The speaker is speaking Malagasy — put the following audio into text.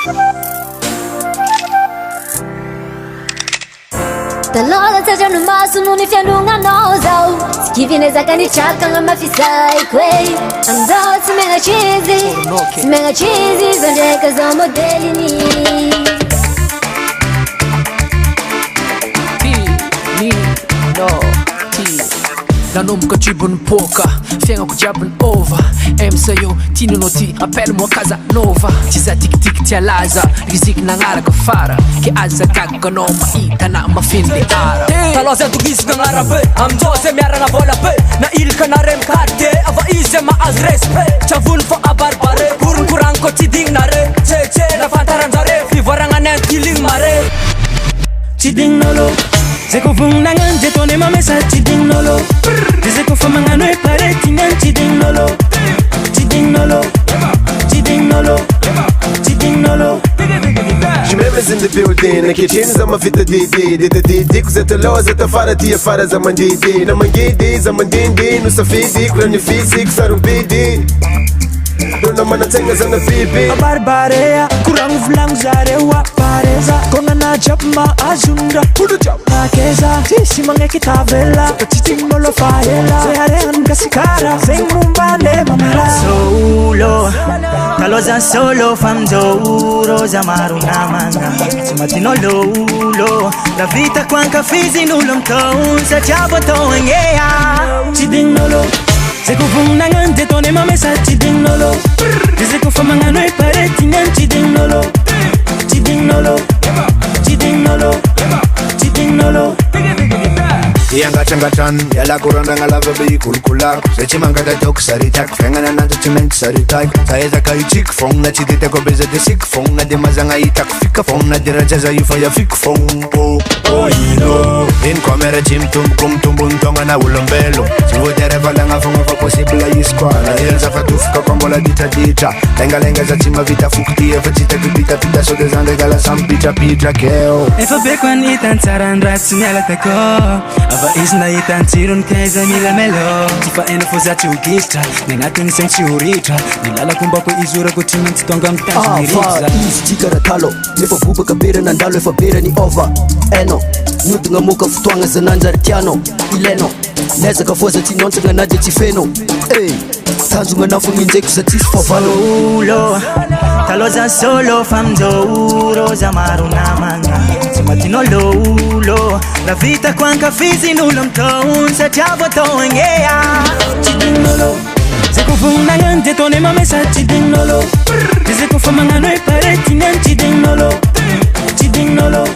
Talola taja no maso no ni fianonganao zao Sikivinezaka ni chakanga mafisai kwei Andao tsimena chizi Zondeka za modelini nanomboka tribony poka fiaignako jiabiny ova MCO tianao ty appelle-moi Casanova tsy za tikitika tia laza riziky nagnaraka fara ke azy zakagaka anao mahita na mafiny le ara taloza dogisy nagnara be amindreo zay miarana vola be na ilaka nare mikarte ava izy mahazo respect tsavony fa abarbare koronkoragniko tsy dignare tsetse nafantaranjare fivoaragna nantiligny mare tsy digninolo zay ko vognonagnan de tone mamesa tsy digninolo de zay ko fa magnano e pare tignan tsy digninolo tsy digninolo tsy digninolo tsy digninolo Members in the building, nakitini za mafita didi Didi kuzataloa zatafara tia fara za mandidi Na mangidi za mandindi nusafidi kurani fizi kusarubidi Dona manatenga za na bibi Barbarea kurang vlang zarewa pareza Kona na jab ma azunda Kudu jab Nakeza Sisi mange kitavela Titimolo faela Seharean kasikara Zengumbale mamara Solo Taloza solo famzo za maruna manga Sumatino lolo La vita quanca fizi nulum toun Sa jabo toun yeah Tidinolo Zeko vunangan de tone mamesa tidinolo Zeko famangano e pare tingan tidinolo Tidinolo Tidinolo Tidinolo Iangatan yala kuranda ngalava be kulkulak Sechimangada tok saritak fengana nanta cement saritak Saya zakai chik fong na chidite ko beza de sik fong na de mazanga itak fika fong na de rajaza yufa ya fik fong oh ino in kamera jim tum tonga na ulombelo Siwotere valanga fonga fa possible yiskwana Elza fatufika kombola dita Lenga za chima vita fukti Efa chita kupita pita so de zande gala sam pita keo Efa bekwan itan saran ratsu nyala tako Ava isna itan tirun kaiza mila melo Tifa ena fozati ugistra Nengatini sensi uritra Nilala kumbako izura kutiminti tonga mtanzi miritra Easy tikara talo Nefa buba kabira nandalo efa bira ni over Eno Nutunga muka futuanga zananjari tiano Ileno Neza kafoza tinonsa nganaje tifeno Hey Tanzunga nafunginzeku za tisi fafano Solo Taloza solo famzo za maruna manga Sumatino lolo La vita quanca fizi nulum toun Sa jabo toun yeah Tidinolo Zeko vunangan de tone mamesa tidinolo Zeko famangano e pare tingan tidinolo Tidinolo